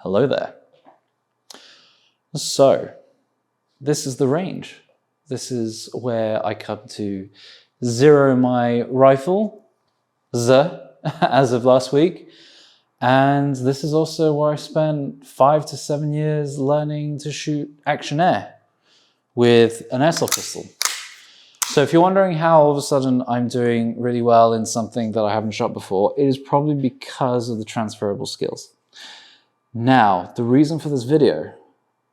Hello there. So, this is the range. This is where I come to zero my rifle, as of last week. And this is also where I spent 5 to 7 years learning to shoot action air with an airsoft pistol. So if you're wondering how all of a sudden I'm doing really well in something that I haven't shot before, it is probably because of the transferable skills. Now, the reason for this video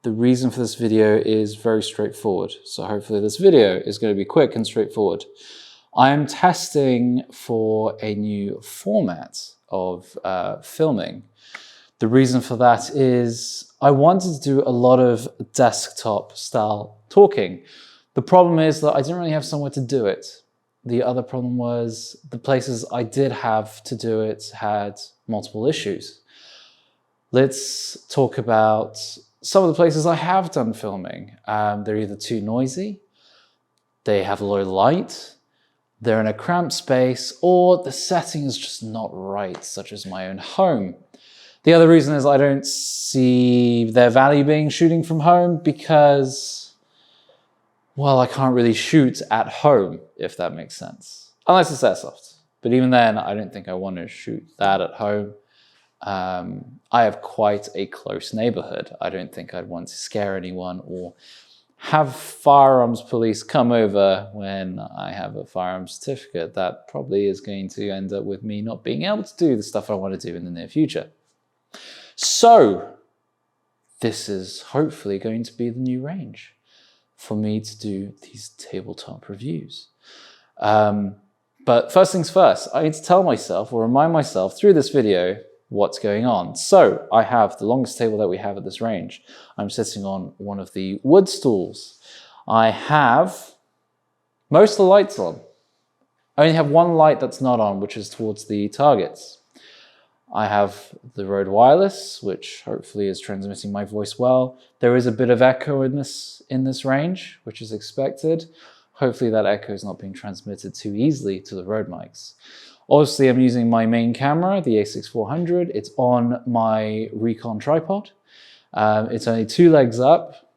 is very straightforward. So hopefully this video is going to be quick and straightforward. I am testing for a new format of filming. The reason for that is I wanted to do a lot of desktop style talking. The problem is that I didn't really have somewhere to do it. The other problem was the places I did have to do it had multiple issues. Let's talk about some of the places I have done filming. They're either too noisy, they have low light, they're in a cramped space, or the setting is just not right, such as my own home. The other reason is I don't see their value being shooting from home because, well, I can't really shoot at home, if that makes sense. Unless it's airsoft. But even then, I don't think I want to shoot that at home. I have quite a close neighborhood. I don't think I'd want to scare anyone or have firearms police come over when I have a firearms certificate. That probably is going to end up with me not being able to do the stuff I want to do in the near future. So this is hopefully going to be the new range for me to do these tabletop reviews. But first things first, I need to tell myself or remind myself through this video what's going on. So I have the longest table that we have at this range. I'm sitting on one of the wood stools. I have most of the lights on. I only have one light that's not on, which is towards the targets. I have the Rode Wireless, which hopefully is transmitting my voice well. There is a bit of echo in this range, which is expected. Hopefully that echo is not being transmitted too easily to the Rode mics. Obviously, I'm using my main camera, the a6400. It's on my Recon tripod. It's only 2 legs up.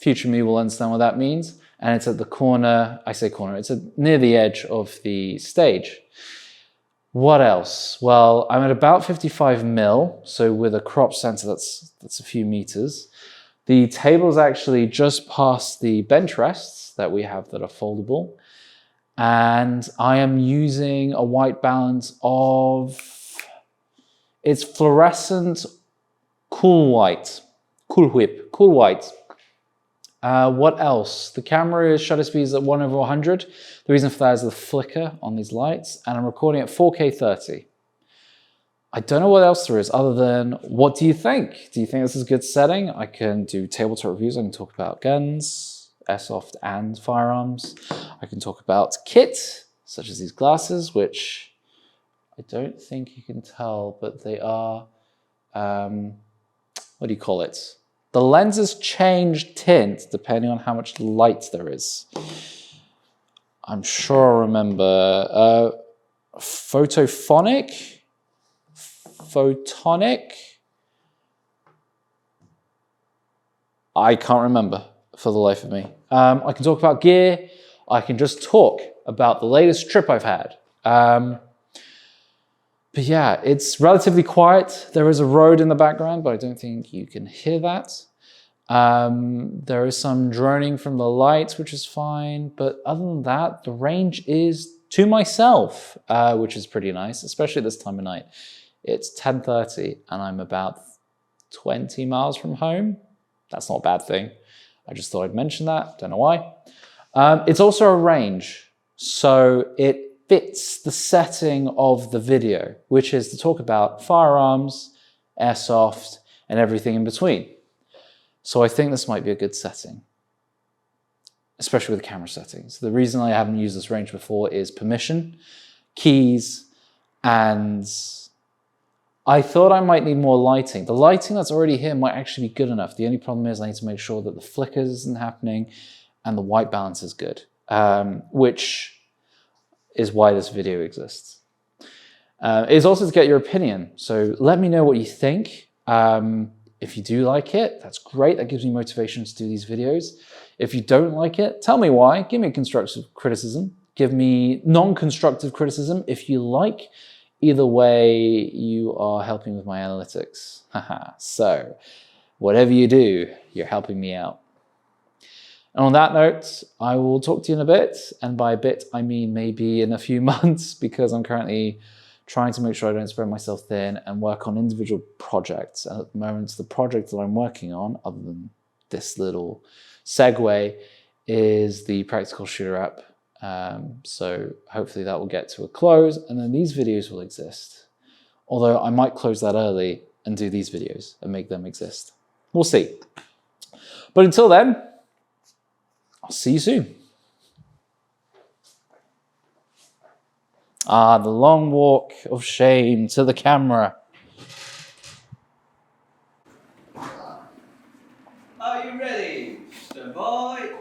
Future me will understand what that means. And it's at the corner, I say corner, it's near the edge of the stage. What else? Well, I'm at about 55 mil, so with a crop sensor, that's a few meters. The table is actually just past the bench rests that we have that are foldable. And I am using a white balance of, it's fluorescent cool white. What else? The camera shutter speed is at 1/100. The reason for that is the flicker on these lights, and I'm recording at 4K 30. I don't know what else there is other than, what do you think? Do you think this is a good setting? I can do tabletop reviews, I can talk about guns, airsoft and firearms. I can talk about kit, such as these glasses, which I don't think you can tell, but they are, what do you call it? The lenses change tint depending on how much light there is. I'm sure I remember. Photonic? I can't remember for the life of me. I can talk about gear. I can just talk about the latest trip I've had. But yeah, it's relatively quiet. There is a road in the background, but I don't think you can hear that. There is some droning from the lights, which is fine. But other than that, the range is to myself, which is pretty nice, especially this time of night. It's 10:30 and I'm about 20 miles from home. That's not a bad thing. I just thought I'd mention that, don't know why. It's also a range, so it fits the setting of the video, which is to talk about firearms, airsoft, and everything in between. So I think this might be a good setting, especially with the camera settings. The reason I haven't used this range before is permission, keys, and I thought I might need more lighting. The lighting that's already here might actually be good enough. The only problem is I need to make sure that the flicker isn't happening and the white balance is good, which is why this video exists. It's also to get your opinion. So let me know what you think. If you do like it, that's great. That gives me motivation to do these videos. If you don't like it, tell me why. Give me constructive criticism. Give me non-constructive criticism if you like. Either way, you are helping with my analytics. So whatever you do, you're helping me out. And on that note, I will talk to you in a bit. And by a bit, I mean maybe in a few months, because I'm currently trying to make sure I don't spread myself thin and work on individual projects. And at the moment, the project that I'm working on, other than this little segue, is the Practical Shooter app. So hopefully that will get to a close, and then these videos will exist. Although I might close that early and do these videos and make them exist. We'll see. But until then, I'll see you soon. Ah, the long walk of shame to the camera. Are you ready, Stone Boy?